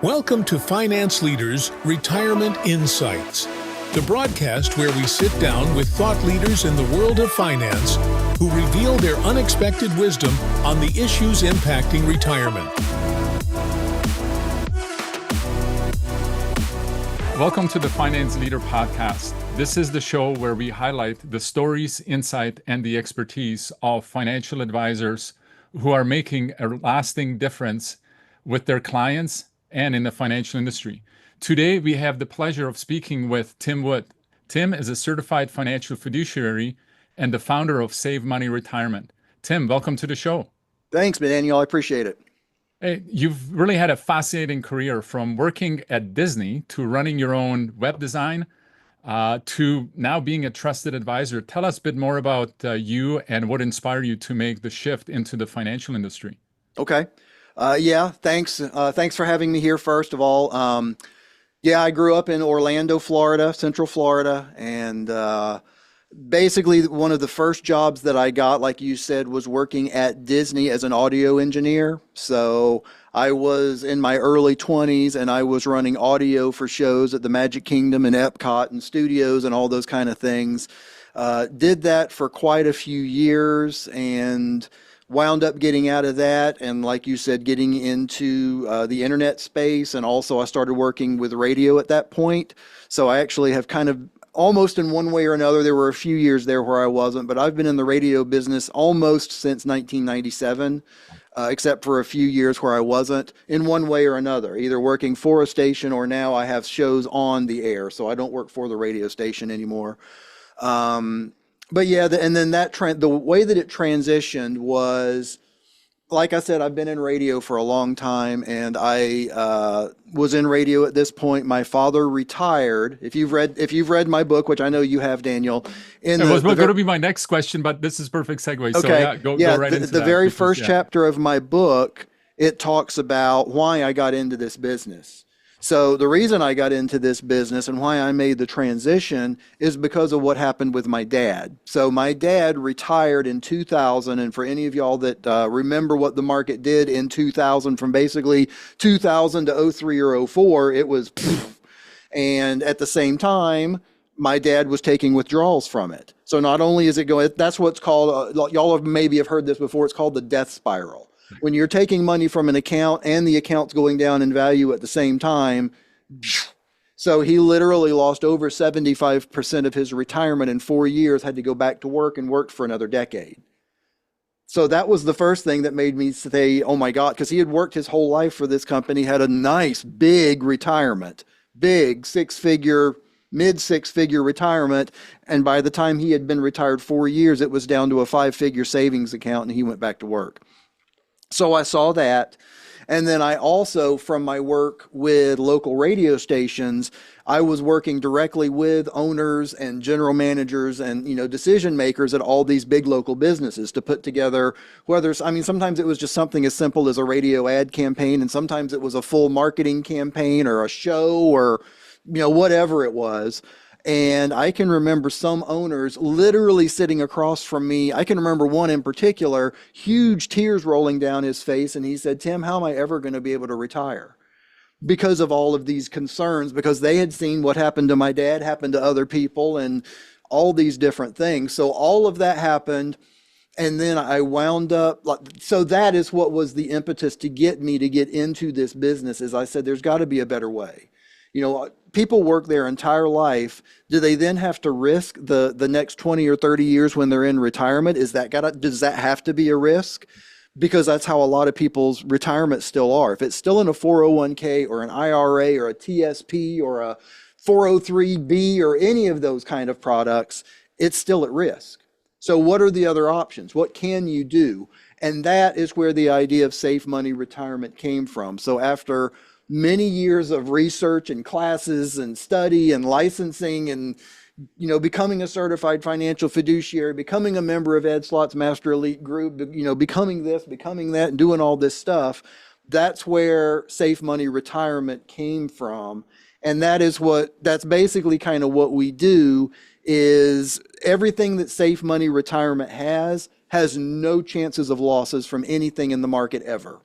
Welcome to Finance Leaders Retirement Insights, the broadcast where we sit down with thought leaders in the world of finance who reveal their unexpected wisdom on the issues impacting retirement. Welcome to the Finance Leader Podcast. This is the show where we highlight the stories, insight, and the expertise of financial advisors who are making a lasting difference with their clients and in the financial industry. Today, we have the pleasure of speaking with Tim Wood. Tim is a certified financial fiduciary and the founder of Save Money Retirement. Tim, welcome to the show. Thanks, Daniel. I appreciate it. Hey, you've really had a fascinating career from working at Disney to running your own web design to now being a trusted advisor. Tell us a bit more about you and what inspired you to make the shift into the financial industry. Okay. Thanks. Thanks for having me here, first of all. I grew up in Orlando, Florida, Central Florida, and basically one of the first jobs that I got, like you said, was working at Disney as an audio engineer. So I was in my early 20s and I was running audio for shows at the Magic Kingdom and Epcot and studios and all those kind of things. Did that for quite a few years and wound up getting out of that, and like you said, getting into the internet space, and also I started working with radio at that point. So I actually have kind of almost in one way or another, there were a few years there where I wasn't, but I've been in the radio business almost since 1997, except for a few years where I wasn't in one way or another, either working for a station or now I have shows on the air. So I don't work for the radio station anymore. But yeah, and then the way that it transitioned was, like I said, I've been in radio for a long time, and I was in radio at this point. My father retired. If you've read my book, which I know you have, Daniel, It was going to be my next question, but this is perfect segue. Okay. So go right into that. The very first chapter of my book, it talks about why I got into this business. So the reason I got into this business and why I made the transition is because of what happened with my dad. So my dad retired in 2000, and for any of y'all that remember what the market did in 2000, from basically 2000 to 03 or 04, it was poof. And at the same time, my dad was taking withdrawals from it. So not only is it going, that's what's called, y'all maybe have heard this before, it's called the death spiral. When you're taking money from an account and the account's going down in value at the same time. So he literally lost over 75% of his retirement in 4 years, had to go back to work and worked for another decade. So that was the first thing that made me say, oh my God, because he had worked his whole life for this company, had a nice big retirement, big mid six-figure retirement. And by the time he had been retired 4 years, it was down to a 5-figure savings account and he went back to work. So I saw that. And then I also, from my work with local radio stations, I was working directly with owners and general managers and, decision makers at all these big local businesses to put together, sometimes it was just something as simple as a radio ad campaign, and sometimes it was a full marketing campaign or a show or, whatever it was. And I can remember some owners literally sitting across from me. I can remember one in particular, huge tears rolling down his face. And he said, Tim, how am I ever going to be able to retire? Because of all of these concerns, because they had seen what happened to my dad, happened to other people, and all these different things. So all of that happened. And then I wound up, so that is what was the impetus to get me to get into this business. As I said, there's got to be a better way. People work their entire life. Do they then have to risk the next 20 or 30 years when they're in retirement? Does that have to be a risk? Because that's how a lot of people's retirement still are. If it's still in a 401k or an IRA or a TSP or a 403b or any of those kind of products, it's still at risk. So what are the other options? What can you do? And that is where the idea of Safe Money Retirement came from. So after many years of research and classes and study and licensing and, becoming a certified financial fiduciary, becoming a member of Ed Slott's Master Elite Group, becoming this, becoming that, and doing all this stuff, that's where Safe Money Retirement came from. And that's basically kind of what we do, is everything that Safe Money Retirement has no chances of losses from anything in the market ever.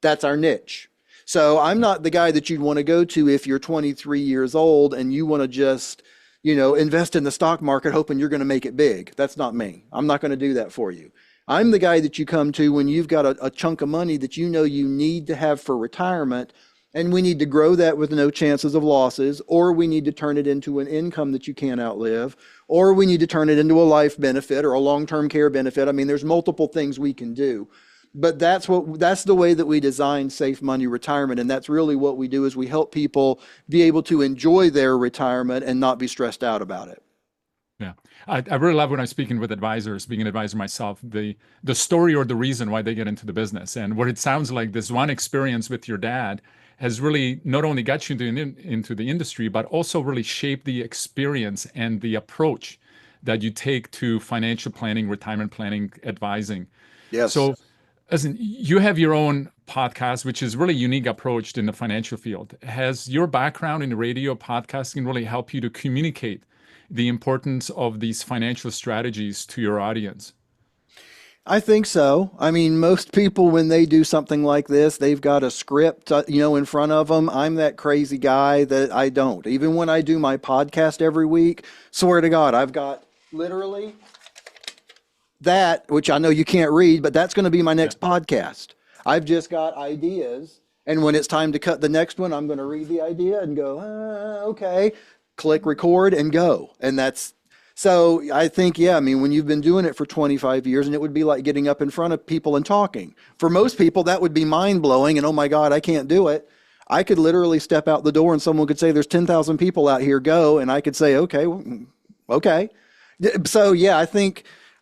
That's our niche. So I'm not the guy that you'd want to go to if you're 23 years old and you want to just, invest in the stock market hoping you're going to make it big. That's not me. I'm not going to do that for you. I'm the guy that you come to when you've got a chunk of money that you know you need to have for retirement, and we need to grow that with no chances of losses, or we need to turn it into an income that you can't outlive, or we need to turn it into a life benefit or a long-term care benefit. I mean, there's multiple things we can do. But that's the way that we design safe money retirement. And that's really what we do, is we help people be able to enjoy their retirement and not be stressed out about it. Yeah. I really love when I'm speaking with advisors, being an advisor myself, the story or the reason why they get into the business. And what it sounds like, this one experience with your dad has really not only got you into the industry, but also really shaped the experience and the approach that you take to financial planning, retirement planning, advising. Yes. So listen, you have your own podcast, which is really unique approach in the financial field. Has your background in radio podcasting really helped you to communicate the importance of these financial strategies to your audience? I think so. I mean, most people, when they do something like this, they've got a script, in front of them. I'm that crazy guy that I don't. Even when I do my podcast every week, swear to God, I've got literally that, which I know you can't read, but that's going to be my next podcast. I've just got ideas. And when it's time to cut the next one, I'm going to read the idea and go, okay, click record and go. And so I think, when you've been doing it for 25 years, and it would be like getting up in front of people and talking. For most people, that would be mind blowing. And oh my God, I can't do it. I could literally step out the door and someone could say, there's 10,000 people out here, go. And I could say, okay. So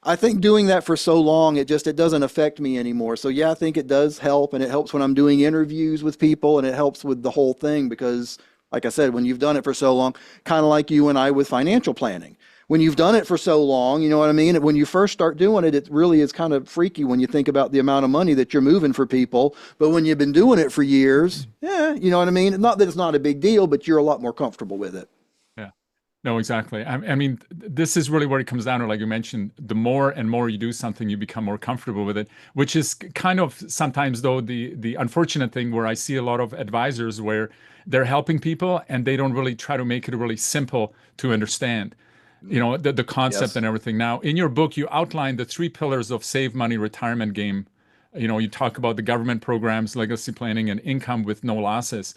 I think doing that for so long, it doesn't affect me anymore. So I think it does help, and it helps when I'm doing interviews with people, and it helps with the whole thing because, like I said, when you've done it for so long, kind of like you and I with financial planning, when you've done it for so long, you know what I mean? When you first start doing it, it really is kind of freaky when you think about the amount of money that you're moving for people. But when you've been doing it for years, you know what I mean? Not that it's not a big deal, but you're a lot more comfortable with it. No, exactly. I mean, this is really where it comes down to, like you mentioned, the more and more you do something, you become more comfortable with it, which is kind of sometimes, though, the unfortunate thing where I see a lot of advisors where they're helping people and they don't really try to make it really simple to understand, the concept and everything. Now, in your book, you outline the 3 pillars of save money retirement game. You talk about the government programs, legacy planning, and income with no losses.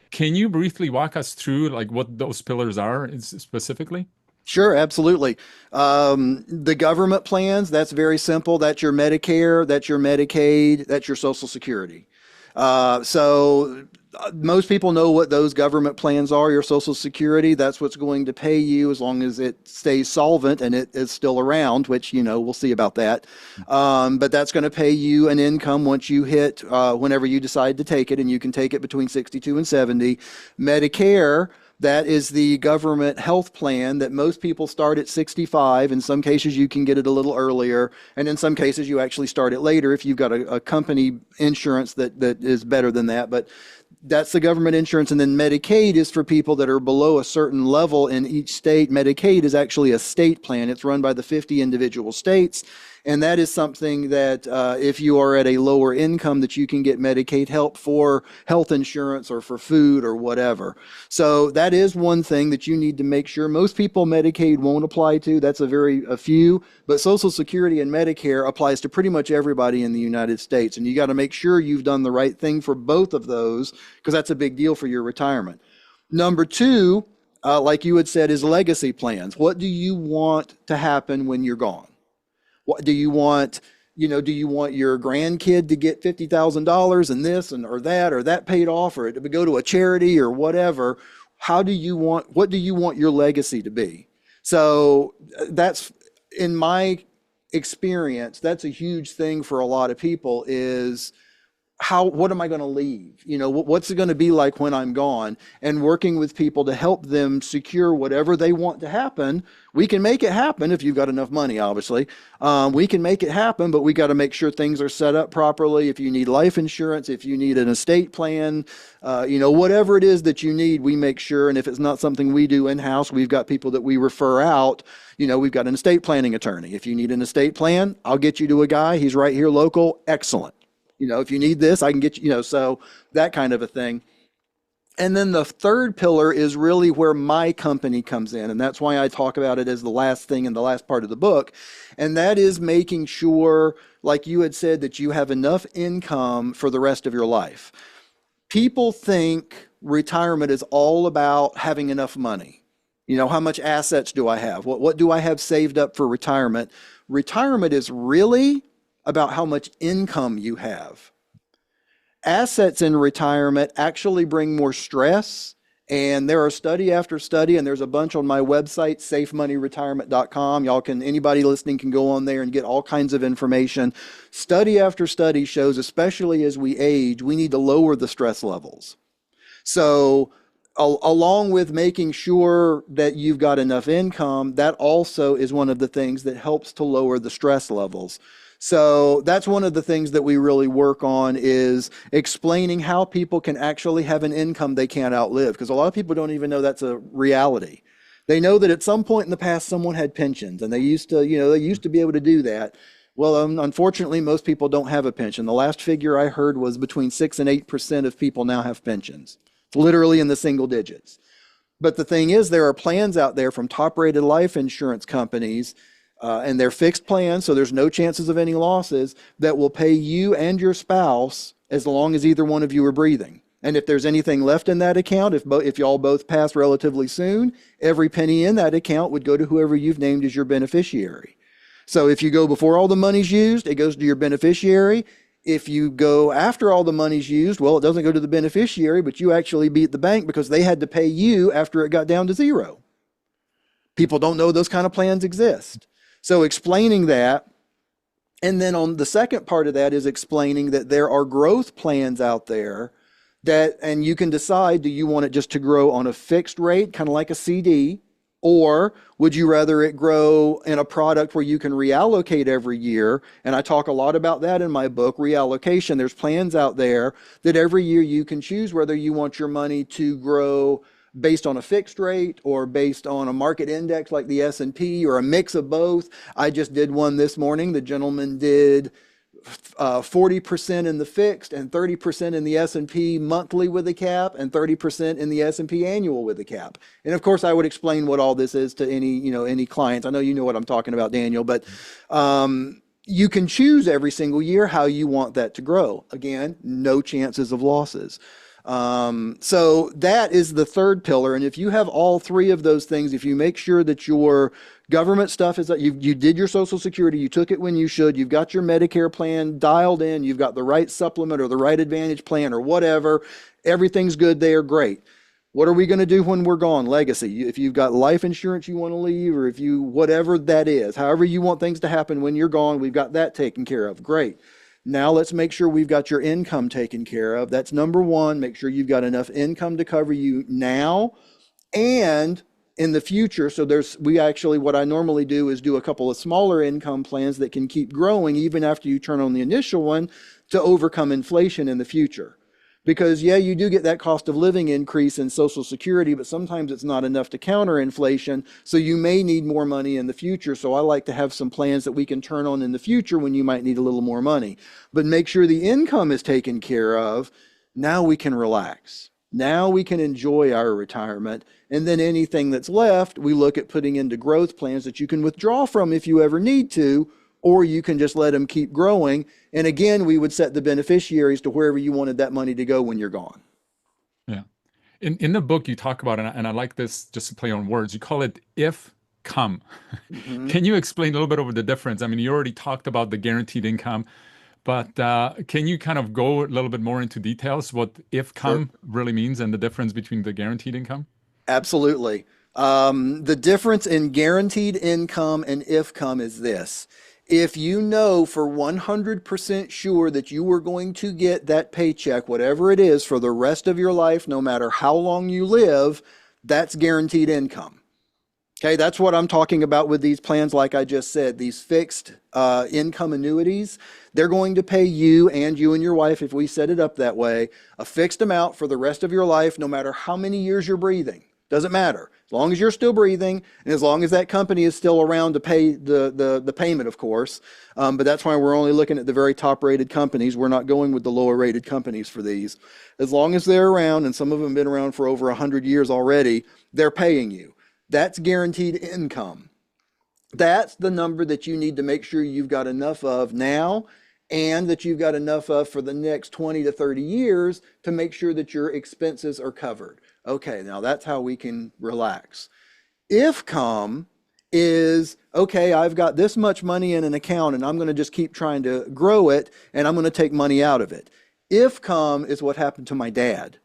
Can you briefly walk us through like what those pillars are specifically? Sure, absolutely. The government plans, that's very simple. That's your Medicare, that's your Medicaid, that's your Social Security. So most people know what those government plans are. Your Social Security, that's what's going to pay you as long as it stays solvent and it is still around, which, we'll see about that. But that's going to pay you an income once you hit, whenever you decide to take it, and you can take it between 62 and 70. Medicare, that is the government health plan that most people start at 65. In some cases, you can get it a little earlier. And in some cases, you actually start it later if you've got a company insurance that is better than that. But that's the government insurance. And then Medicaid is for people that are below a certain level in each state. Medicaid is actually a state plan. It's run by the 50 individual states. And that is something that if you are at a lower income, that you can get Medicaid help for health insurance or for food or whatever. So that is one thing that you need to make sure. Most people Medicaid won't apply to. That's a few. But Social Security and Medicare applies to pretty much everybody in the United States. And you got to make sure you've done the right thing for both of those, because that's a big deal for your retirement. Number 2, like you had said, is legacy plans. What do you want to happen when you're gone? What do you want? Do you want your grandkid to get $50,000 and this or that paid off, or to go to a charity or whatever? What do you want your legacy to be? So that's, in my experience, that's a huge thing for a lot of people is, what am I going to leave? What's it going to be like when I'm gone? And working with people to help them secure whatever they want to happen. We can make it happen if you've got enough money, obviously. We can make it happen, but we got to make sure things are set up properly. If you need life insurance, if you need an estate plan, whatever it is that you need, we make sure. And if it's not something we do in-house, we've got people that we refer out. We've got an estate planning attorney. If you need an estate plan, I'll get you to a guy. He's right here local. Excellent. if you need this, I can get you, so that kind of a thing. And then the third pillar is really where my company comes in. And that's why I talk about it as the last thing in the last part of the book. And that is making sure, like you had said, that you have enough income for the rest of your life. People think retirement is all about having enough money. How much assets do I have? What do I have saved up for retirement? Retirement is really about how much income you have. Assets in retirement actually bring more stress, and there are study after study, and there's a bunch on my website, safemoneyretirement.com. Anybody listening can go on there and get all kinds of information. Study after study shows, especially as we age, we need to lower the stress levels. So along with making sure that you've got enough income, that also is one of the things that helps to lower the stress levels. So that's one of the things that we really work on, is explaining how people can actually have an income they can't outlive, because a lot of people don't even know that's a reality. They know that at some point in the past someone had pensions, and they used to be able to do that. Well, unfortunately, most people don't have a pension. The last figure I heard was between 6 and 8% of people now have pensions. It's literally in the single digits. But the thing is, there are plans out there from top-rated life insurance companies, and they're fixed plans, so there's no chances of any losses, that will pay you and your spouse as long as either one of you are breathing. And if there's anything left in that account, if y'all both pass relatively soon, every penny in that account would go to whoever you've named as your beneficiary. So if you go before all the money's used, it goes to your beneficiary. If you go after all the money's used, well, it doesn't go to the beneficiary, but you actually beat the bank because they had to pay you after it got down to zero. People don't know those kind of plans exist. So explaining that, and then on the second part of that is explaining that there are growth plans out there and you can decide, do you want it just to grow on a fixed rate, kind of like a CD, or would you rather it grow in a product where you can reallocate every year? And I talk a lot about that in my book, Reallocation. There's plans out there that every year you can choose whether you want your money to grow based on a fixed rate or based on a market index like the S&P, or a mix of both. I just did one this morning. The gentleman did 40% in the fixed and 30% in the S&P monthly with a cap, and 30% in the S&P annual with a cap. And of course, I would explain what all this is to any clients. I know you know what I'm talking about, Daniel, but you can choose every single year how you want that to grow. Again, no chances of losses. So that is the third pillar. And if you have all three of those things, if you make sure that your government stuff is that you did your Social Security, you took it when you should, you've got your Medicare plan dialed in, you've got the right supplement or the right Advantage plan or whatever, everything's good there, great. What are we going to do when we're gone? Legacy. If you've got life insurance you want to leave, or if you, whatever that is, however you want things to happen when you're gone, we've got that taken care of. Great. Now let's make sure we've got your income taken care of. That's number one. Make sure you've got enough income to cover you now and in the future. So what I normally do is do a couple of smaller income plans that can keep growing even after you turn on the initial one to overcome inflation in the future. Because yeah, you do get that cost of living increase in Social Security, but sometimes it's not enough to counter inflation. So you may need more money in the future. So I like to have some plans that we can turn on in the future when you might need a little more money. But make sure the income is taken care of. Now we can relax. Now we can enjoy our retirement. And then anything that's left, we look at putting into growth plans that you can withdraw from if you ever need to, or you can just let them keep growing. And again, we would set the beneficiaries to wherever you wanted that money to go when you're gone. Yeah. In the book, you talk about, and I like this just to play on words, you call it if come. Mm-hmm. Can you explain a little bit over the difference? I mean, you already talked about the guaranteed income, but can you kind of go a little bit more into details what if come really means and the difference between the guaranteed income? Absolutely. The difference in guaranteed income and if come is this. If you know for 100% sure that you are going to get that paycheck, whatever it is, for the rest of your life, no matter how long you live, that's guaranteed income. Okay, that's what I'm talking about with these plans, like I just said, these fixed income annuities. They're going to pay you and your wife, if we set it up that way, a fixed amount for the rest of your life, no matter how many years you're breathing. Doesn't matter. As long as you're still breathing and as long as that company is still around to pay the payment, of course. But that's why we're only looking at the very top rated companies. We're not going with the lower rated companies for these. As long as they're around, and some of them have been around for over 100 years already, they're paying you. That's guaranteed income. That's the number that you need to make sure you've got enough of now, and that you've got enough of for the next 20 to 30 years to make sure that your expenses are covered. Okay, now that's how we can relax. If-come is, okay, I've got this much money in an account and I'm going to just keep trying to grow it and I'm going to take money out of it. If-come is what happened to my dad,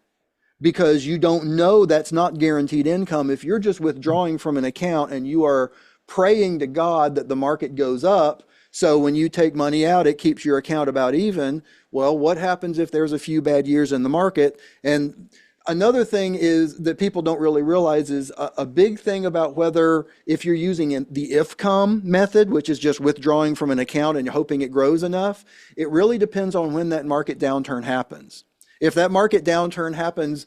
because you don't know, that's not guaranteed income. If you're just withdrawing from an account and you are praying to God that the market goes up, so when you take money out, it keeps your account about even. Well, what happens if there's a few bad years in the market? And another thing is that people don't really realize is a big thing about whether, if you're using the if-come method, which is just withdrawing from an account and hoping it grows enough, it really depends on when that market downturn happens. If that market downturn happens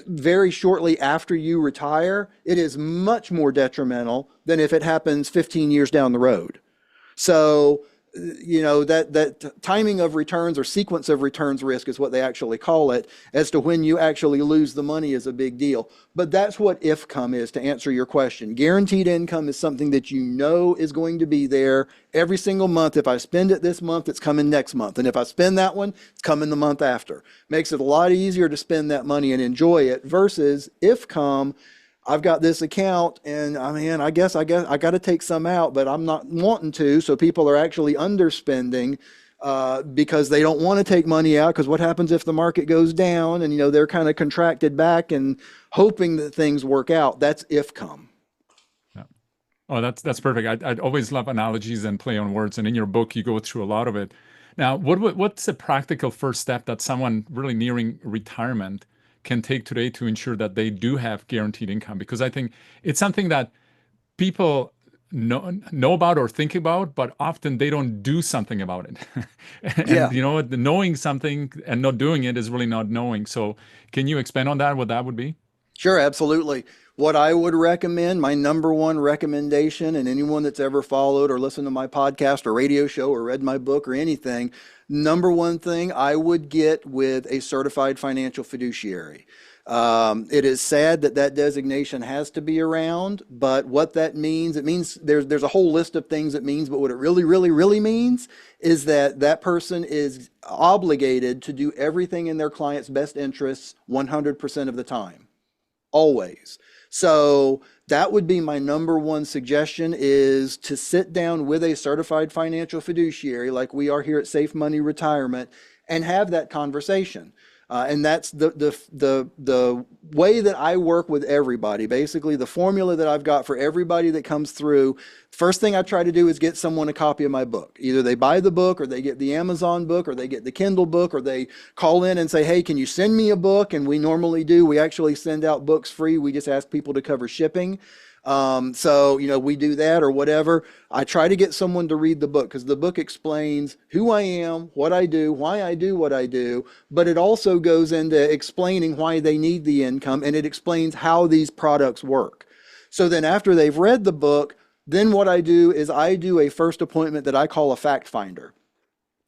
very shortly after you retire, it is much more detrimental than if it happens 15 years down the road. So, you know, that timing of returns or sequence of returns risk is what they actually call it, as to when you actually lose the money is a big deal. But that's what if-come is, to answer your question. Guaranteed income is something that you know is going to be there every single month. If I spend it this month, it's coming next month. And if I spend that one, it's coming the month after. Makes it a lot easier to spend that money and enjoy it, versus if-come, I've got this account and I guess I got to take some out, but I'm not wanting to. So people are actually underspending because they don't want to take money out, because what happens if the market goes down, and, you know, they're kind of contracted back and hoping that things work out. That's if-come. Yeah. Oh, that's perfect. I'd always love analogies and play on words. And in your book, you go through a lot of it. Now, what's a practical first step that someone really nearing retirement can take today to ensure that they do have guaranteed income? Because I think it's something that people know about or think about, but often they don't do something about it. And you know, the knowing something and not doing it is really not knowing. So can you expand on that, what that would be? Sure, absolutely. What I would recommend, my number one recommendation, and anyone that's ever followed or listened to my podcast or radio show or read my book or anything, number one thing I would get with a certified financial fiduciary. It is sad that designation has to be around, but what that means, it means there's a whole list of things it means, but what it really means is that person is obligated to do everything in their client's best interests 100% of the time. Always. So that would be my number one suggestion, is to sit down with a certified financial fiduciary like we are here at Safe Money Retirement and have that conversation. And that's the way that I work with everybody. Basically, the formula that I've got for everybody that comes through, first thing I try to do is get someone a copy of my book. Either they buy the book, or they get the Amazon book, or they get the Kindle book, or they call in and say, hey, can you send me a book? And we normally do. We actually send out books free. We just ask people to cover shipping. So, you know, we do that or whatever. I try to get someone to read the book, because the book explains who I am, what I do, why I do what I do, but it also goes into explaining why they need the income, and it explains how these products work. So then after they've read the book, then what I do is I do a first appointment that I call a fact finder.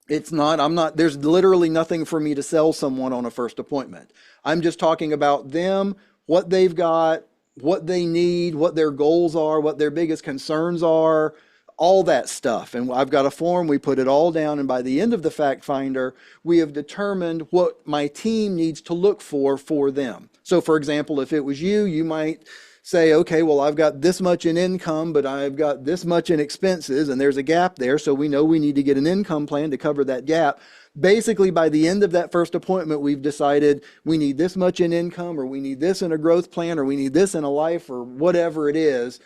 There's literally nothing for me to sell someone on a first appointment. I'm just talking about them, what they've got, what they need, what their goals are, what their biggest concerns are, all that stuff. And I've got a form, we put it all down, and by the end of the fact finder, we have determined what my team needs to look for them. So for example, if it was you, you might say, okay, well, I've got this much in income, but I've got this much in expenses, and there's a gap there, so we know we need to get an income plan to cover that gap. Basically, by the end of that first appointment, we've decided we need this much in income, or we need this in a growth plan, or we need this in a life, or whatever it is.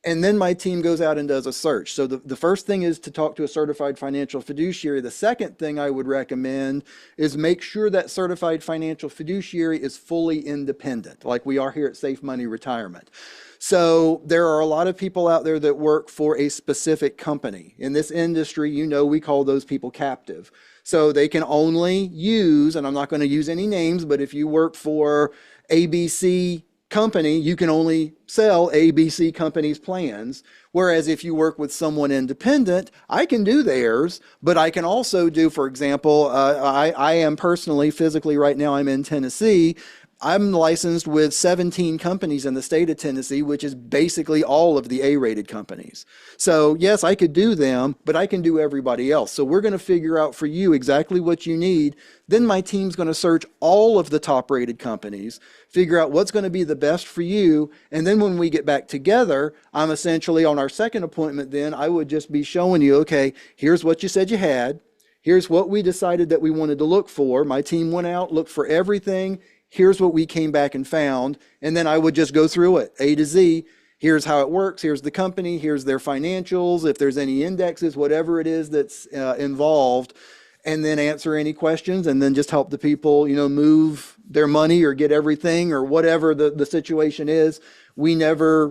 And then my team goes out and does a search. So the first thing is to talk to a certified financial fiduciary. The second thing I would recommend is make sure that certified financial fiduciary is fully independent, like we are here at Safe Money Retirement. So there are a lot of people out there that work for a specific company. In this industry, you know, we call those people captive. So they can only use, and I'm not going to use any names, but if you work for ABC company, you can only sell ABC companies plans. Whereas if you work with someone independent, I can do theirs, but I can also do, for example, I am personally, physically right now, I'm in Tennessee. I'm licensed with 17 companies in the state of Tennessee, which is basically all of the A-rated companies. So yes, I could do them, but I can do everybody else. So we're going to figure out for you exactly what you need. Then my team's going to search all of the top-rated companies, figure out what's going to be the best for you. And then when we get back together, I'm essentially on our second appointment, then I would just be showing you, okay, here's what you said you had. Here's what we decided that we wanted to look for. My team went out, looked for everything. Here's what we came back and found. And then I would just go through it, A to Z. Here's how it works. Here's the company. Here's their financials. If there's any indexes, whatever it is that's involved, and then answer any questions, and then just help the people, move their money or get everything or whatever the situation is. We never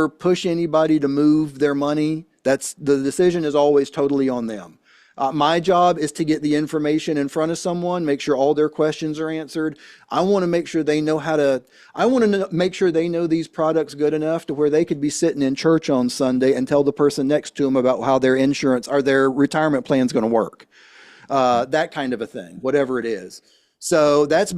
push anybody to move their money. The decision is always totally on them. My job is to get the information in front of someone, make sure all their questions are answered. I want to make sure they know make sure they know these products good enough to where they could be sitting in church on Sunday and tell the person next to them about how their insurance or their retirement plan is going to work. That kind of a thing, whatever it is. So that's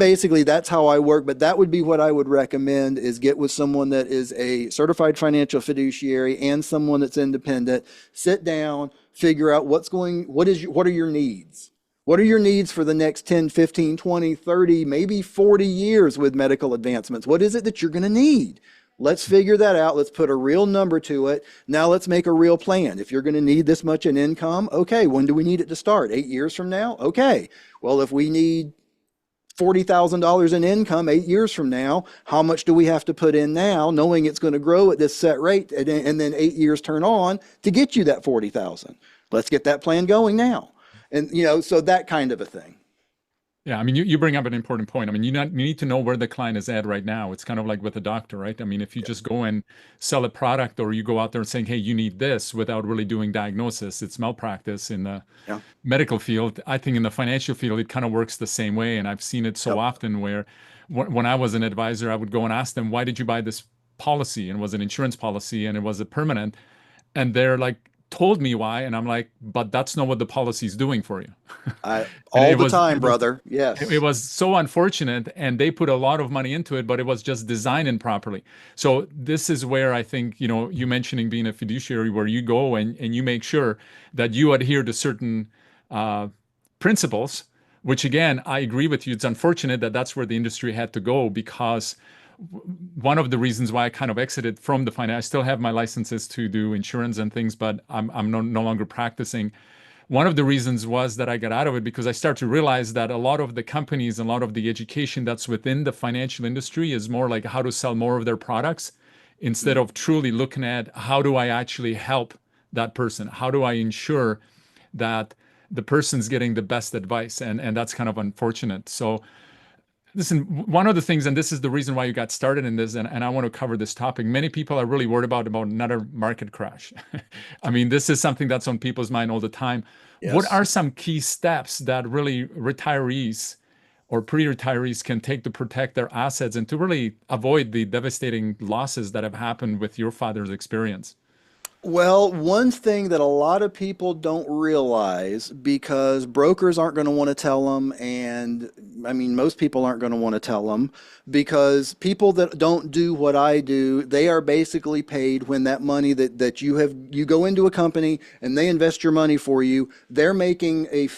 how I work, but that would be what I would recommend is get with someone that is a certified financial fiduciary and someone that's independent. Sit down, figure out what are your needs? What are your needs for the next 10, 15, 20, 30, maybe 40 years with medical advancements? What is it that you're going to need? Let's figure that out. Let's put a real number to it. Now let's make a real plan. If you're going to need this much in income, okay, when do we need it to start? 8 years from now? Okay. Well, if we need $40,000 in income 8 years from now, how much do we have to put in now, knowing it's going to grow at this set rate, and then 8 years turn on to get you that 40,000? Let's get that plan going now. And, so that kind of a thing. Yeah, I mean, you bring up an important point. I mean, you need to know where the client is at right now. It's kind of like with a doctor, right? I mean, if you just go and sell a product, or you go out there and saying, hey, you need this, without really doing diagnosis, it's malpractice in the medical field. I think in the financial field, it kind of works the same way. And I've seen it so often where when I was an advisor, I would go and ask them, why did you buy this policy? And it was an insurance policy, and it was a permanent. And they're like, told me why, and I'm like, but that's not what the policy is doing for you. All the time, brother. Yes. It was so unfortunate, and they put a lot of money into it, but it was just designed improperly. So this is where I think, you mentioning being a fiduciary, where you go and you make sure that you adhere to certain principles, which again, I agree with you. It's unfortunate that that's where the industry had to go, because one of the reasons why I kind of exited from the finance, I still have my licenses to do insurance and things, but I'm no longer practicing. One of the reasons was that I got out of it because I started to realize that a lot of the companies, a lot of the education that's within the financial industry is more like how to sell more of their products, instead of truly looking at how do I actually help that person? How do I ensure that the person's getting the best advice? And that's kind of unfortunate. So listen, one of the things, and this is the reason why you got started in this, and I want to cover this topic. Many people are really worried about another market crash. I mean, this is something that's on people's mind all the time. Yes. What are some key steps that really retirees or pre-retirees can take to protect their assets and to really avoid the devastating losses that have happened with your father's experience? Well, one thing that a lot of people don't realize, because brokers aren't going to want to tell them, and I mean, most people aren't going to want to tell them, because people that don't do what I do, they are basically paid when that money that you go into a company and they invest your money for you, they're making a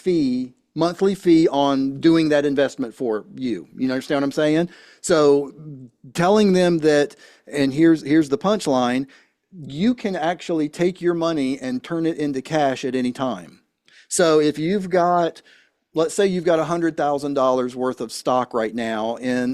monthly fee on doing that investment for you. You understand what I'm saying? So telling them that, and here's the punchline, you can actually take your money and turn it into cash at any time. So if you've got, let's say you've got $100,000 worth of stock right now in,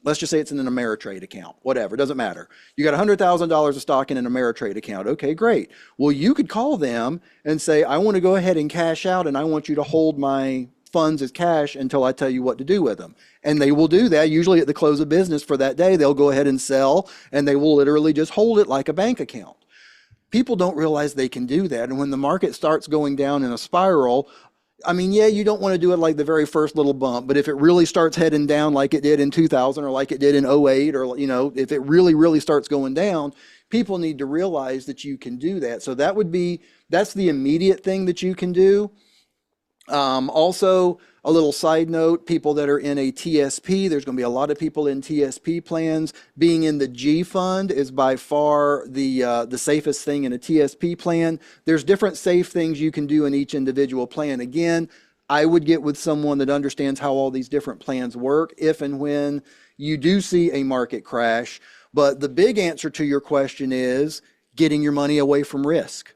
let's just say it's in an Ameritrade account, whatever, doesn't matter. You got $100,000 of stock in an Ameritrade account. Okay, great. Well, you could call them and say, I want to go ahead and cash out, and I want you to hold my funds as cash until I tell you what to do with them. And they will do that. Usually at the close of business for that day, they'll go ahead and sell, and they will literally just hold it like a bank account. People don't realize they can do that. And when the market starts going down in a spiral, I mean, yeah, you don't want to do it like the very first little bump, but if it really starts heading down like it did in 2000 or like it did in '08, or, if it really, really starts going down, people need to realize that you can do that. So that's the immediate thing that you can do. Also, a little side note, people that are in a TSP, there's going to be a lot of people in TSP plans. Being in the G fund is by far the safest thing in a TSP plan. There's different safe things you can do in each individual plan. Again, I would get with someone that understands how all these different plans work if and when you do see a market crash. But the big answer to your question is getting your money away from risk.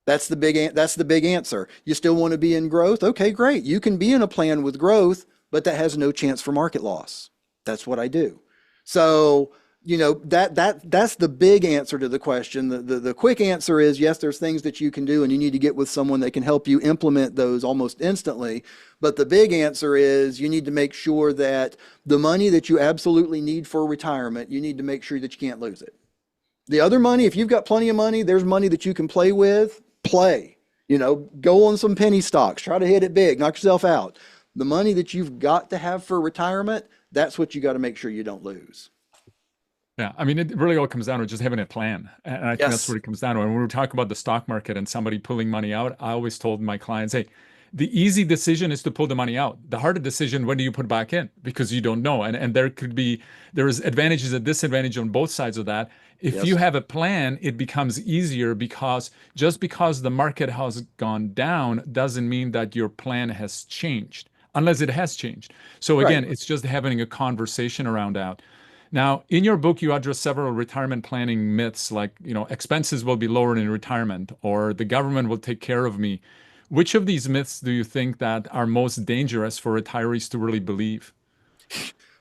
That's the big answer. You still want to be in growth? Okay, great. You can be in a plan with growth, but that has no chance for market loss. That's what I do. So, that's the big answer to the question. The quick answer is yes, there's things that you can do, and you need to get with someone that can help you implement those almost instantly. But the big answer is you need to make sure that the money that you absolutely need for retirement, you need to make sure that you can't lose it. The other money, if you've got plenty of money, there's money that you can play with. Play, go on some penny stocks, try to hit it big, knock yourself out. The money that you've got to have for retirement, that's what you got to make sure you don't lose. Yeah, I mean, it really all comes down to just having a plan. And I think that's what it comes down to. And when we were talking about the stock market and somebody pulling money out, I always told my clients, hey, the easy decision is to pull the money out. The harder decision, when do you put it back in? Because you don't know. And there is advantages and disadvantages on both sides of that. If you have a plan, it becomes easier because just because the market has gone down doesn't mean that your plan has changed, unless it has changed. So again, it's just having a conversation around that. Now, in your book, you address several retirement planning myths like, expenses will be lower in retirement, or the government will take care of me. Which of these myths do you think that are most dangerous for retirees to really believe?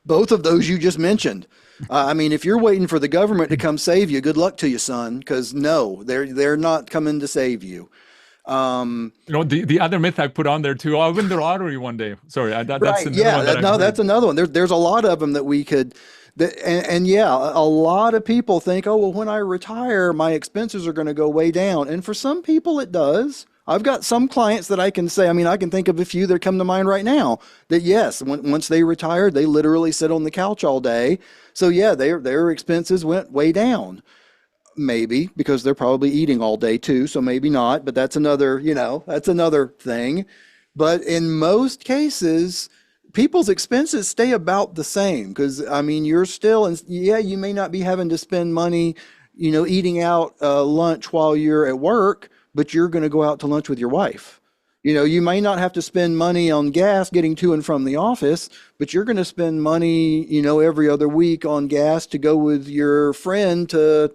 Both of those you just mentioned. I mean, if you're waiting for the government to come save you, good luck to you, son, because no, they're not coming to save you. The other myth I put on there too, I'll win the lottery one day. Sorry, that's another one. There's a lot of them that we could. A lot of people think, oh, well, when I retire, my expenses are going to go way down. And for some people, it does. I've got some clients that I can say, I can think of a few that come to mind right now that yes, once they retired, they literally sit on the couch all day. So yeah, their expenses went way down. Maybe because they're probably eating all day too. So maybe not, but that's another thing. But in most cases, people's expenses stay about the same because you're still, and yeah, you may not be having to spend money, eating out lunch while you're at work, but you're going to go out to lunch with your wife. You may not have to spend money on gas getting to and from the office, but you're going to spend money, every other week on gas to go with your friend to,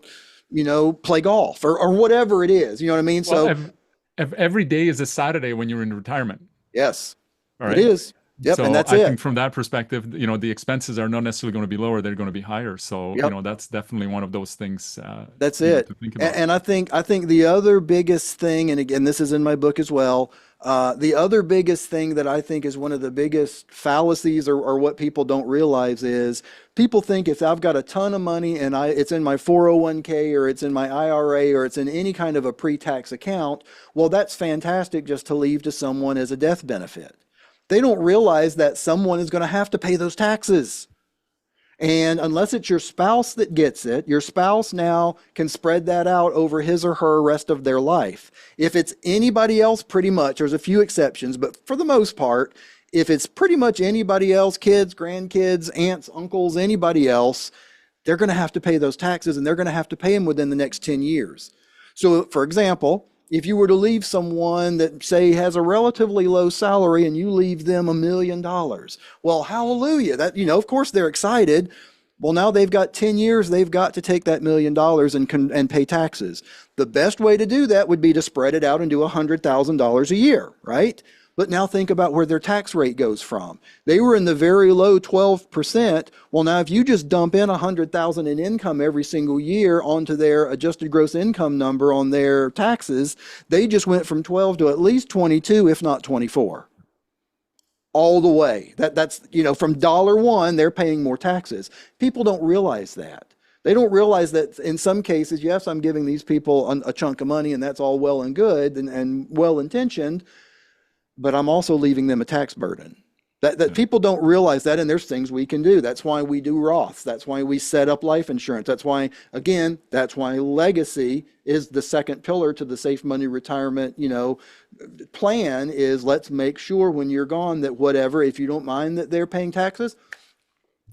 play golf or whatever it is. You know what I mean? Well, so if every day is a Saturday when you're in retirement. Yes, all right. It is. Yep, so and that's I think from that perspective, the expenses are not necessarily going to be lower; they're going to be higher. So that's definitely one of those things. That's it. To think about. And I think the other biggest thing, and again, this is in my book as well. The other biggest thing that I think is one of the biggest fallacies, or what people don't realize, is people think if I've got a ton of money and it's in my 401k or it's in my IRA or it's in any kind of a pre-tax account, well, that's fantastic just to leave to someone as a death benefit. They don't realize that someone is going to have to pay those taxes. And unless it's your spouse that gets it, your spouse now can spread that out over his or her rest of their life. If it's anybody else, pretty much, there's a few exceptions, but for the most part, if it's pretty much anybody else, kids, grandkids, aunts, uncles, anybody else, they're going to have to pay those taxes, and they're going to have to pay them within the next 10 years. So, for example, if you were to leave someone that, say, has a relatively low salary and you leave them $1 million, well, hallelujah. That, of course they're excited. Well, now they've got 10 years, they've got to take that $1 million and pay taxes. The best way to do that would be to spread it out and do $100,000 a year, right? But now think about where their tax rate goes from. They were in the very low 12%. Well, now if you just dump in $100,000 in income every single year onto their adjusted gross income number on their taxes, they just went from 12 to at least 22, if not 24. All the way. That's from $1, they're paying more taxes. People don't realize that. They don't realize that in some cases, yes, I'm giving these people a chunk of money and that's all well and good and well intentioned. but I'm also leaving them a tax burden. That people don't realize that, and there's things we can do. That's why we do Roths. That's why we set up life insurance. That's why, again, that's why legacy is the second pillar to the safe money retirement, plan is let's make sure when you're gone that whatever, if you don't mind that they're paying taxes.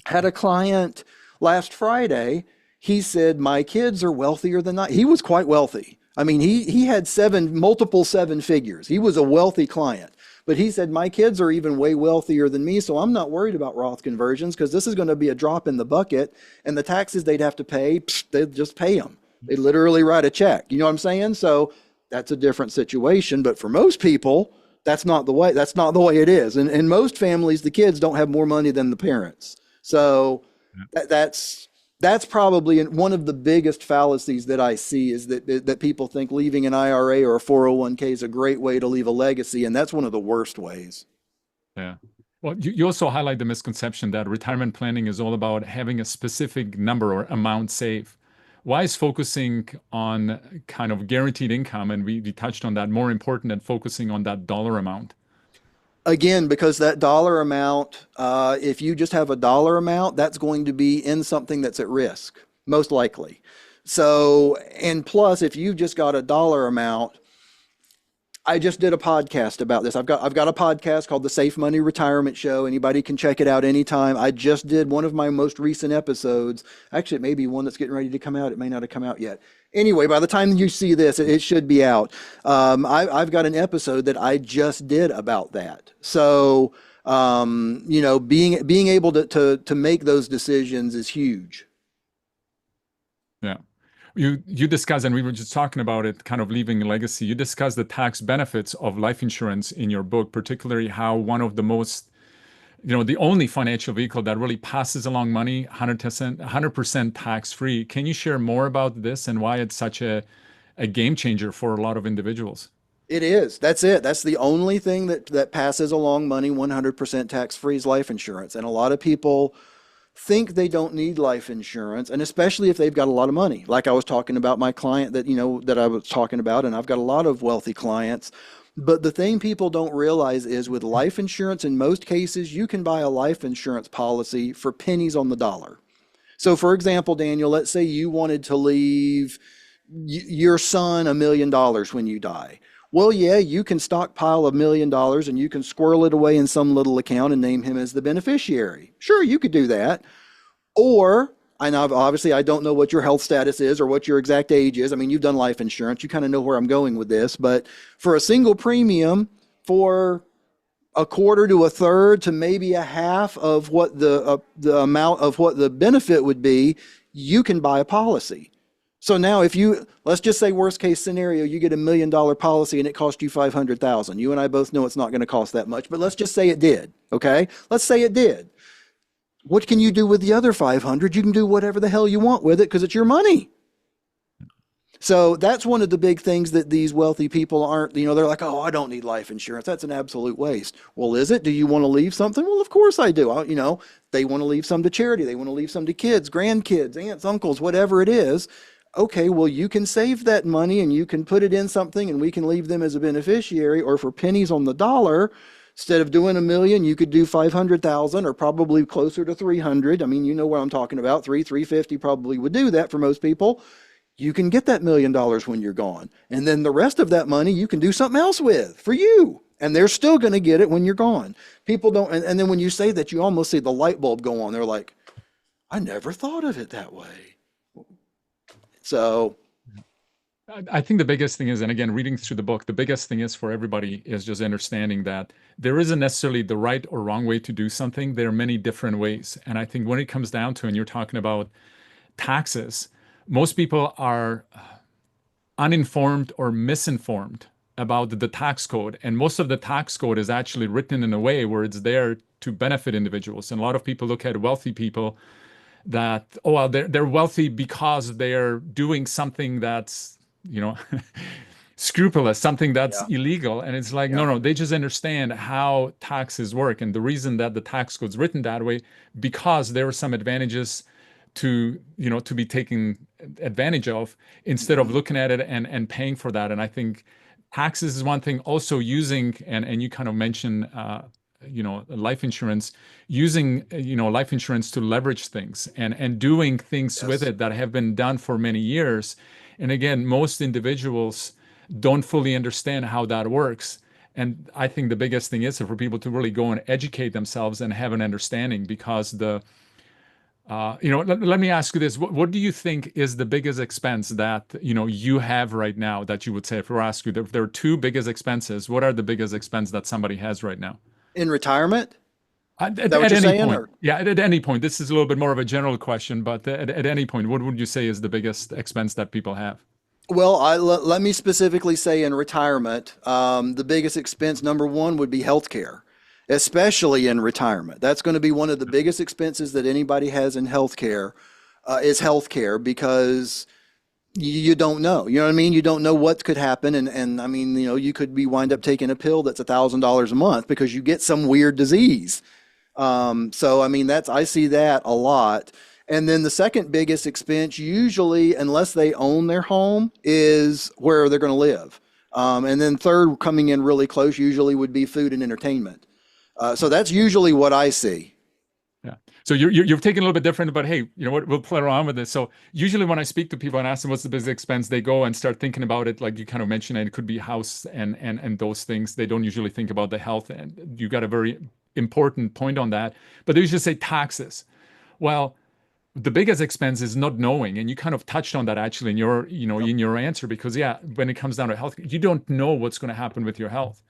Had a client last Friday, he said, my kids are wealthier than I. He was quite wealthy. I mean, he had multiple seven figures. He was a wealthy client. But he said, my kids are even way wealthier than me, so I'm not worried about Roth conversions because this is going to be a drop in the bucket. And the taxes they'd have to pay, they'd just pay them. They literally write a check. You know what I'm saying? So that's a different situation. But for most people, that's not the way it is. And in most families, the kids don't have more money than the parents. So that's probably one of the biggest fallacies that I see is that people think leaving an IRA or a 401k is a great way to leave a legacy, and that's one of the worst ways. Yeah. Well, you also highlight the misconception that retirement planning is all about having a specific number or amount saved. Why is focusing on kind of guaranteed income, and we touched on that, more important than focusing on that dollar amount? Again, because that dollar amount, if you just have a dollar amount, that's going to be in something that's at risk, most likely. So, and plus, if you've just got a dollar amount, I just did a podcast about this. I've got a podcast called The Safe Money Retirement Show. Anybody can check it out anytime. I just did one of my most recent episodes. Actually, it may be one that's getting ready to come out. It may not have come out yet. Anyway, by the time you see this, it should be out. I've got an episode that I just did about that. So, being able to make those decisions is huge. Yeah. You discuss, and we were just talking about it, kind of leaving a legacy. You discuss the tax benefits of life insurance in your book, particularly how one of the most, the only financial vehicle that really passes along money 100% tax free. Can you share more about this and why it's such a game changer for a lot of individuals? It is. That's it. That's the only thing that passes along money 100% tax free is life insurance. And a lot of people think they don't need life insurance, and especially if they've got a lot of money. Like I was talking about my client that I was talking about, and I've got a lot of wealthy clients. But the thing people don't realize is with life insurance, in most cases, you can buy a life insurance policy for pennies on the dollar. So for example, Daniel, let's say you wanted to leave your son $1 million when you die. Well, yeah, you can stockpile $1 million and you can squirrel it away in some little account and name him as the beneficiary. Sure, you could do that. Or, and obviously I don't know what your health status is or what your exact age is. I mean, you've done life insurance. You kind of know where I'm going with this. But for a single premium, for a quarter to a third to maybe a half of what the amount of what the benefit would be, you can buy a policy. So now let's just say worst case scenario, you get $1 million policy and it cost you $500,000. You and I both know it's not going to cost that much, but let's just say it did. Okay. Let's say it did. What can you do with the other 500? You can do whatever the hell you want with it because it's your money. So that's one of the big things that these wealthy people aren't, they're like, oh, I don't need life insurance. That's an absolute waste. Well, is it? Do you want to leave something? Well, of course I do. They want to leave some to charity. They want to leave some to kids, grandkids, aunts, uncles, whatever it is. Okay, well, you can save that money and you can put it in something and we can leave them as a beneficiary, or for pennies on the dollar, instead of doing $1 million, you could do 500,000 or probably closer to 300. I mean, you know what I'm talking about. 350 probably would do that for most people. You can get that $1 million when you're gone. And then the rest of that money you can do something else with for you. And they're still going to get it when you're gone. People don't, and then when you say that, you almost see the light bulb go on. They're like, I never thought of it that way. So I think the biggest thing is, and again, reading through the book, the biggest thing is for everybody is just understanding that there isn't necessarily the right or wrong way to do something. There are many different ways. And I think when it comes down to, and you're talking about taxes, most people are uninformed or misinformed about the tax code. And most of the tax code is actually written in a way where it's there to benefit individuals. And a lot of people look at wealthy people that, oh, well, they're wealthy because they're doing something that's, scrupulous, something that's illegal. And it's like, no, they just understand how taxes work. And the reason that the tax code's written that way, because there are some advantages to be taken advantage of instead of looking at it and paying for that. And I think taxes is one thing. Also using, and you kind of mentioned, life insurance, using, life insurance to leverage things and doing things with Yes. it that have been done for many years. And again, most individuals don't fully understand how that works. And I think the biggest thing is for people to really go and educate themselves and have an understanding, because let me ask you this. What do you think is the biggest expense that, you have right now that you would say, if we ask you, if there are two biggest expenses, what are the biggest expense that somebody has right now? In retirement? Is At, that what at you're any saying? point. Or Yeah, at any point. This is a little bit more of a general question, but at any point, what would you say is the biggest expense that people have? well, let me specifically say in retirement, the biggest expense number one would be healthcare, especially in retirement. That's going to be one of the biggest expenses that anybody has in healthcare, is healthcare, because you don't know. You know what I mean? You don't know what could happen, and I mean, you could be wind up taking a pill that's $1,000 a month because you get some weird disease. So I mean, I see that a lot. And then the second biggest expense, usually, unless they own their home, is where they're going to live. And then third, coming in really close, usually would be food and entertainment. So that's usually what I see. Yeah. So you've taken a little bit different, but hey, you know what? We'll play around with this. So usually when I speak to people and ask them what's the biggest expense, they go and start thinking about it, like you kind of mentioned, and it could be house and those things. They don't usually think about the health, and you got a very important point on that. But they usually say taxes. Well, the biggest expense is not knowing, and you kind of touched on that actually in your, Yep. in your answer, because yeah, when it comes down to health, you don't know what's going to happen with your health.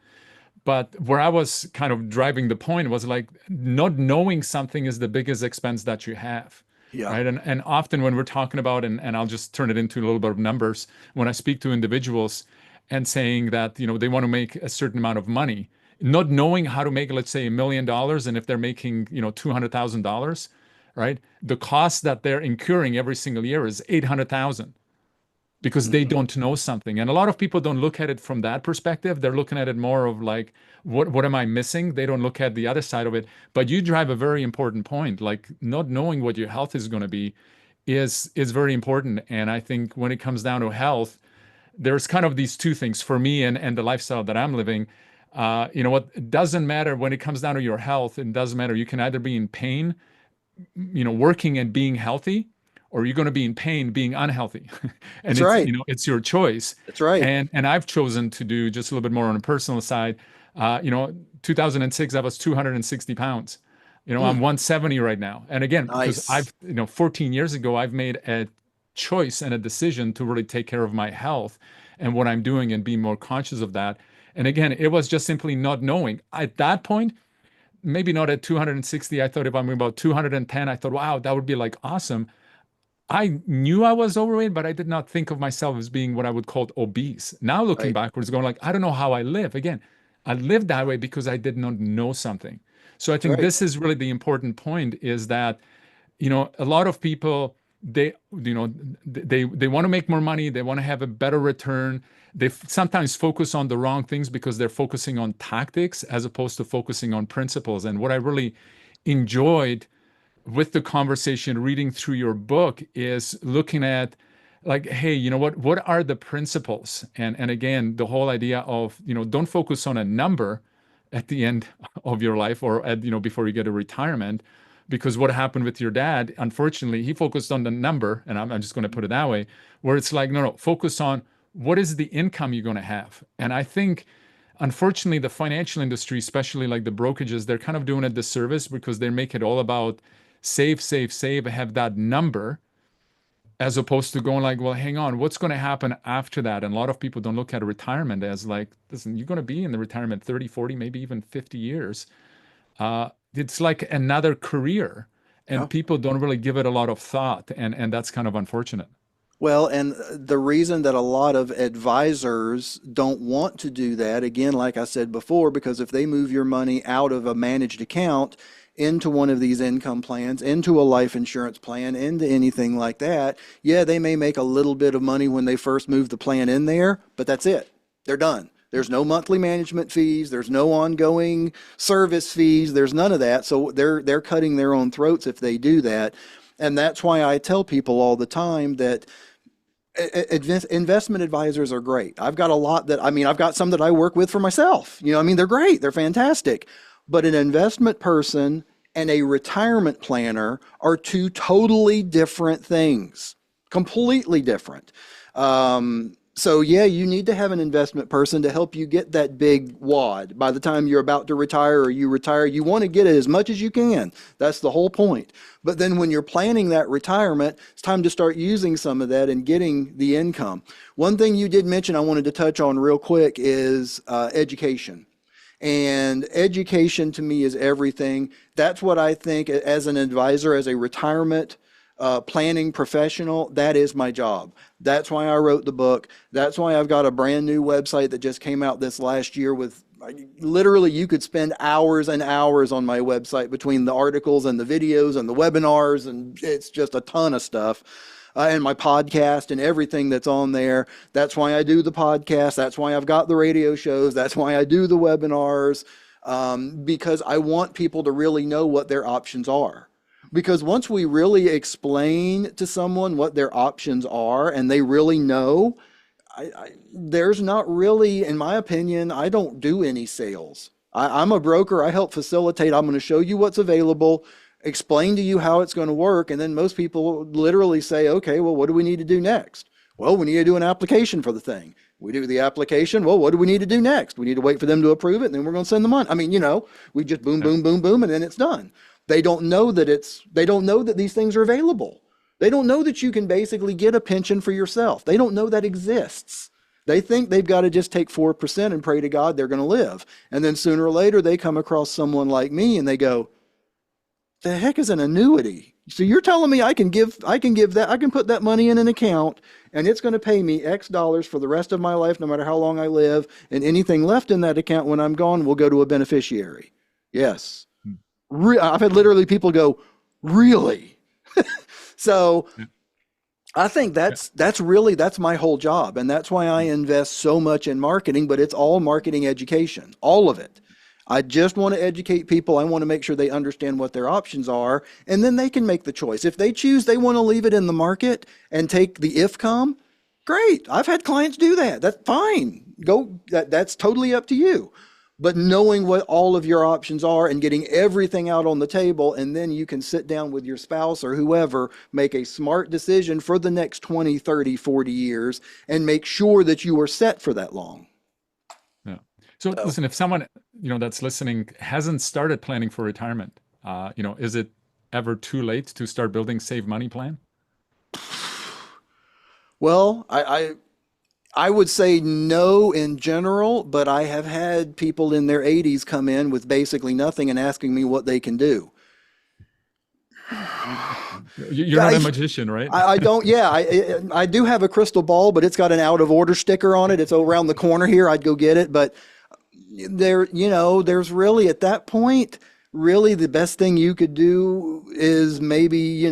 But where I was kind of driving the point was like not knowing something is the biggest expense that you have. Yeah. Right. And often when we're talking about, and I'll just turn it into a little bit of numbers, when I speak to individuals and saying that, they want to make a certain amount of money, not knowing how to make, let's say, $1 million, and if they're making, $200,000, right? The cost that they're incurring every single year is 800,000, because they Hmm. don't know something. And a lot of people don't look at it from that perspective. They're looking at it more of like, what am I missing? They don't look at the other side of it. But you drive a very important point. Like not knowing what your health is going to be is very important. And I think when it comes down to health, there's kind of these two things for me and the lifestyle that I'm living. What it doesn't matter when it comes down to your health. It doesn't matter. You can either be in pain, working and being healthy, or you're going to be in pain being unhealthy. And That's it's, right. it's your choice. That's right. And I've chosen to do just a little bit more on a personal side. 2006, I was 260 pounds. I'm Mm, 170 right now. And again, because nice. 14 years ago, I've made a choice and a decision to really take care of my health and what I'm doing and be more conscious of that. And again, it was just simply not knowing. At that point, maybe not at 260. I thought if I'm about 210, I thought, wow, that would be like awesome. I knew I was overweight, but I did not think of myself as being what I would call obese. Now looking Right. backwards, going like, I don't know how I live. Again, I lived that way because I did not know something. So I That's think right. this is really the important point, is that, a lot of people, they want to make more money, they want to have a better return. They sometimes focus on the wrong things because they're focusing on tactics as opposed to focusing on principles. And what I really enjoyed with the conversation reading through your book is looking at like, hey, what are the principles? And again, the whole idea of, don't focus on a number at the end of your life, or at, before you get to retirement. Because what happened with your dad, unfortunately, he focused on the number, and I'm just going to put it that way, where it's like, no, focus on what is the income you're going to have. And I think, unfortunately, the financial industry, especially like the brokerages, they're kind of doing a disservice because they make it all about save, save, save, have that number, as opposed to going like, well, hang on, what's going to happen after that? And a lot of people don't look at retirement as like, listen, you're going to be in the retirement 30, 40, maybe even 50 years. It's like another career, Yeah. and people don't really give it a lot of thought. And that's kind of unfortunate. Well, and the reason that a lot of advisors don't want to do that, again, like I said before, because if they move your money out of a managed account into one of these income plans, into a life insurance plan, into anything like that, yeah, they may make a little bit of money when they first move the plan in there, but that's it. They're done. There's no monthly management fees, there's no ongoing service fees, there's none of that. So they're cutting their own throats if they do that. And that's why I tell people all the time that Investment advisors are great. I've got a lot that, I mean, I've got some that I work with for myself. You know, I mean, they're great. They're fantastic. But an investment person and a retirement planner are two totally different things, completely different. So yeah, you need to have an investment person to help you get that big wad. By the time you're about to retire or you retire, you want to get it as much as you can. That's the whole point. But then when you're planning that retirement, it's time to start using some of that and getting the income. One thing you did mention I wanted to touch on real quick is education. And education to me is everything. That's what I think as an advisor, as a retirement planning professional, that is my job. That's why I wrote the book. That's why I've got a brand new website that just came out this last year with literally you could spend hours and hours on my website between the articles and the videos and the webinars, and it's just a ton of stuff. And my podcast and everything that's on there. That's why I do the podcast. That's why I've got the radio shows. That's why I do the webinars, because I want people to really know what their options are. Because once we really explain to someone what their options are and they really know, there's not really, in my opinion, I don't do any sales. I'm a broker. I help facilitate. I'm going to show you what's available, explain to you how it's going to work. And then most people literally say, okay, well, what do we need to do next? Well, we need to do an application for the thing. We do the application. Well, what do we need to do next? We need to wait for them to approve it, and then we're going to send the money. I mean, you know, we just boom, boom, boom, boom, and then it's done. They don't know that these things are available. They don't know that you can basically get a pension for yourself. They don't know that exists. They think they've got to just take 4% and pray to God they're going to live. And then sooner or later they come across someone like me and they go, the heck is an annuity? So you're telling me I can put that money in an account and it's going to pay me X dollars for the rest of my life, no matter how long I live, and anything left in that account when I'm gone will go to a beneficiary. Yes. I've had literally people go, really? So I think that's my whole job. And that's why I invest so much in marketing, but it's all marketing education, all of it. I just want to educate people. I want to make sure they understand what their options are, and then they can make the choice. If they choose they want to leave it in the market and take the IFCOM, great. I've had clients do that. That's fine. That's totally up to you. But knowing what all of your options are and getting everything out on the table, and then you can sit down with your spouse or whoever, make a smart decision for the next 20, 30, 40 years, and make sure that you are set for that long. Yeah. So listen, if someone, that's listening hasn't started planning for retirement, is it ever too late to start building save money plan? Well, I would say no in general, but I have had people in their 80s come in with basically nothing and asking me what they can do. You're not a magician, right? I don't. Yeah, I do have a crystal ball, but it's got an out of order sticker on it. It's around the corner here. I'd go get it, but there's really at that point, really the best thing you could do is maybe,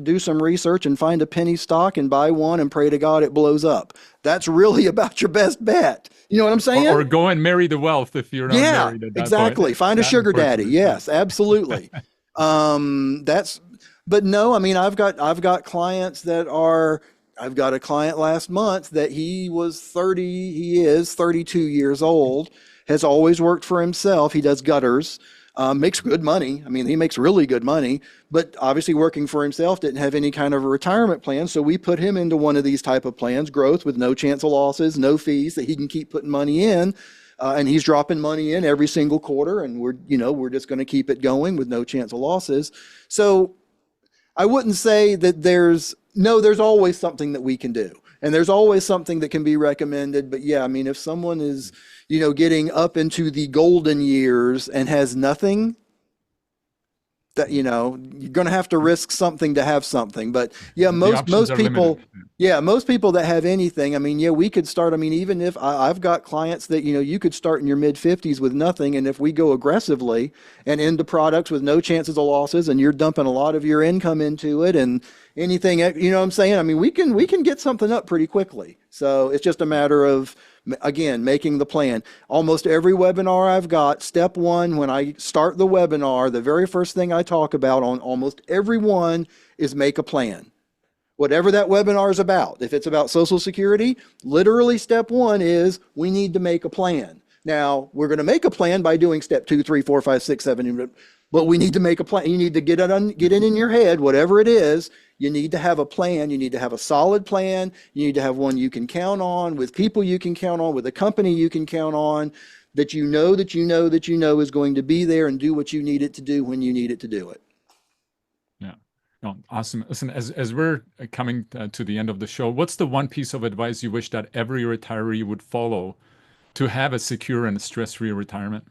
do some research and find a penny stock and buy one and pray to God it blows up. That's really about your best bet. You know what I'm saying? Or go and marry the wealth if you're not married at that exactly. point. Find a sugar daddy. Yes, absolutely. But no, I mean, I've got clients that are, I've got a client last month that he is 32 years old, has always worked for himself. He does gutters. Makes good money. I mean, he makes really good money, but obviously working for himself didn't have any kind of a retirement plan. So we put him into one of these type of plans, growth with no chance of losses, no fees, that he can keep putting money in. And he's dropping money in every single quarter. And we're just going to keep it going with no chance of losses. So I wouldn't say that there's always something that we can do. And there's always something that can be recommended. But yeah, I mean, if someone is, getting up into the golden years and has nothing, that, you're going to have to risk something to have something. But yeah, most people, most people that have anything, I mean, yeah, we could start. I mean, even if I've got clients that, you could start in your mid 50s with nothing. And if we go aggressively and into products with no chances of losses, and you're dumping a lot of your income into it and anything, you know what I'm saying? I mean, we can get something up pretty quickly. So it's just a matter of, again, making the plan. Almost every webinar I've got, step one, when I start the webinar, the very first thing I talk about on almost every one is make a plan. Whatever that webinar is about. If it's about Social Security, literally step one is we need to make a plan. Now, we're going to make a plan by doing step 2, 3, 4, 5, 6, 7, but we need to make a plan. You need to get it in your head, whatever it is. You need to have a plan. You need to have a solid plan. You need to have one you can count on, with people you can count on, with a company you can count on, that you know is going to be there and do what you need it to do when you need it to do it. Yeah. No, awesome. Listen, as we're coming to the end of the show, what's the one piece of advice you wish that every retiree would follow to have a secure and stress-free retirement?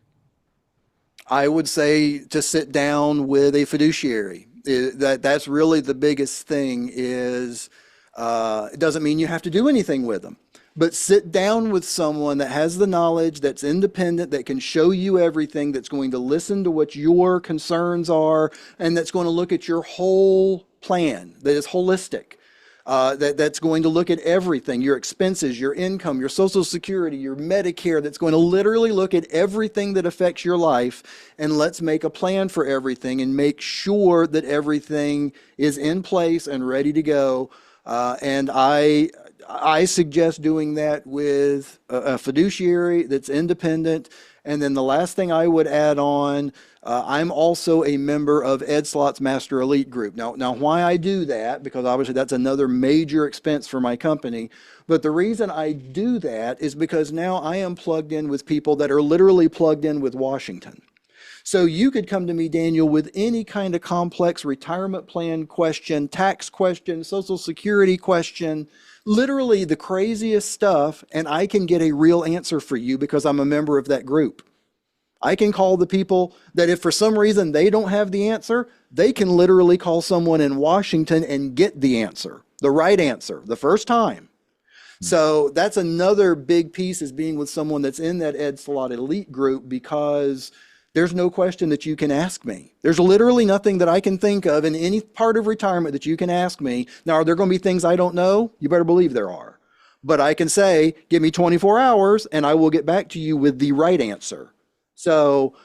I would say to sit down with a fiduciary. That's really the biggest thing. Is it doesn't mean you have to do anything with them, but sit down with someone that has the knowledge, that's independent, that can show you everything, that's going to listen to what your concerns are, and that's going to look at your whole plan, that is holistic. That's going to look at everything, your expenses, your income, your Social Security, your Medicare, that's going to literally look at everything that affects your life, and let's make a plan for everything and make sure that everything is in place and ready to go. And I suggest doing that with a fiduciary that's independent. And then the last thing I would add on, I'm also a member of Ed Slott's Master Elite Group. Now, why I do that, because obviously that's another major expense for my company. But the reason I do that is because now I am plugged in with people that are literally plugged in with Washington. So you could come to me, Daniel, with any kind of complex retirement plan question, tax question, Social Security question, literally the craziest stuff, and I can get a real answer for you because I'm a member of that group. I can call the people that if for some reason they don't have the answer, they can literally call someone in Washington and get the answer, the right answer, the first time. So that's another big piece, is being with someone that's in that Ed Slott Elite group, because there's no question that you can ask me. There's literally nothing that I can think of in any part of retirement that you can ask me. Now, are there going to be things I don't know? You better believe there are. But I can say, give me 24 hours and I will get back to you with the right answer. So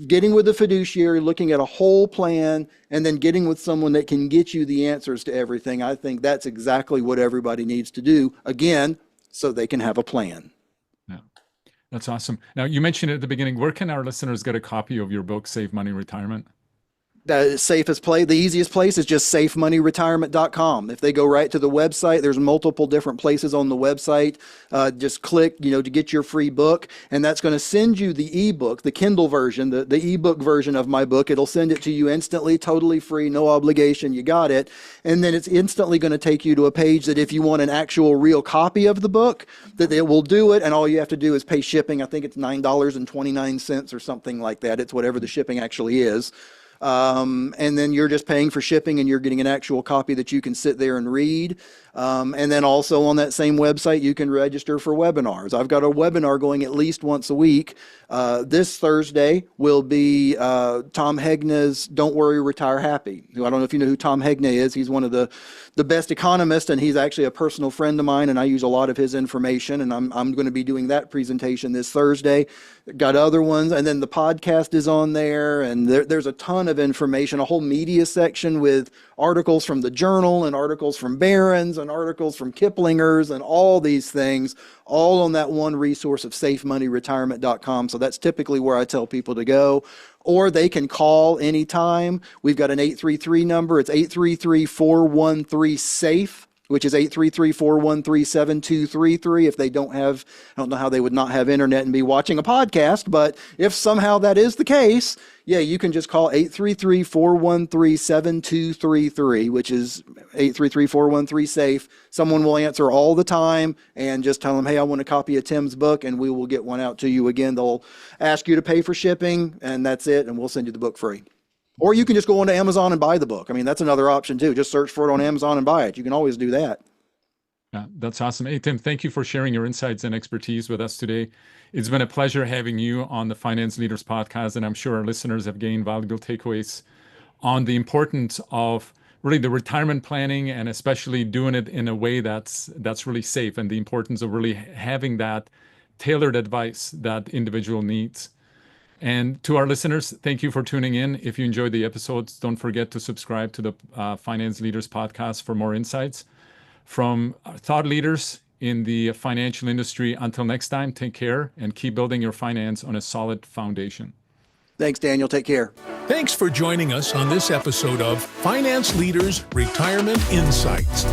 getting with the fiduciary, looking at a whole plan, and then getting with someone that can get you the answers to everything, I think that's exactly what everybody needs to do, again, so they can have a plan. Yeah, that's awesome. Now, you mentioned at the beginning, where can our listeners get a copy of your book, Save Money Retirement? The safest place, the easiest place is just safemoneyretirement.com. If they go right to the website, there's multiple different places on the website. Just click, to get your free book, and that's going to send you the ebook, the Kindle version, the ebook version of my book. It'll send it to you instantly, totally free, no obligation. You got it. And then it's instantly going to take you to a page that if you want an actual real copy of the book, that it will do it. And all you have to do is pay shipping. I think it's $9.29 or something like that. It's whatever the shipping actually is. And then you're just paying for shipping, and you're getting an actual copy that you can sit there and read. And then also on that same website, you can register for webinars. I've got a webinar going at least once a week. This Thursday will be Tom Hegna's Don't Worry, Retire Happy. I don't know if you know who Tom Hegna is. He's one of the best economists, and he's actually a personal friend of mine, and I use a lot of his information, and I'm going to be doing that presentation this Thursday. Got other ones, and then the podcast is on there, and there's a ton of information, a whole media section with articles from the Journal and articles from Barron's and articles from Kiplinger's and all these things, all on that one resource of safemoneyretirement.com. So that's typically where I tell people to go. Or they can call anytime. We've got an 833 number. It's 833-413-SAFE, which is 833-413-7233. If they don't have, I don't know how they would not have internet and be watching a podcast, but if somehow that is the case, yeah, you can just call 833-413-7233, which is 833-413-SAFE. Someone will answer all the time, and just tell them, hey, I want a copy of Tim's book, and we will get one out to you. Again, they'll ask you to pay for shipping, and that's it, and we'll send you the book free. Or you can just go onto Amazon and buy the book. I mean, that's another option too. Just search for it on Amazon and buy it. You can always do that. Yeah, that's awesome. Hey, Tim, thank you for sharing your insights and expertise with us today. It's been a pleasure having you on the Finance Leaders Podcast, and I'm sure our listeners have gained valuable takeaways on the importance of really the retirement planning, and especially doing it in a way that's really safe, and the importance of really having that tailored advice that individual needs. And to our listeners, thank you for tuning in. If you enjoyed the episodes, don't forget to subscribe to the Finance Leaders podcast for more insights from thought leaders in the financial industry. Until next time, take care and keep building your finance on a solid foundation. Thanks, Daniel. Take care. Thanks for joining us on this episode of Finance Leaders Retirement Insights.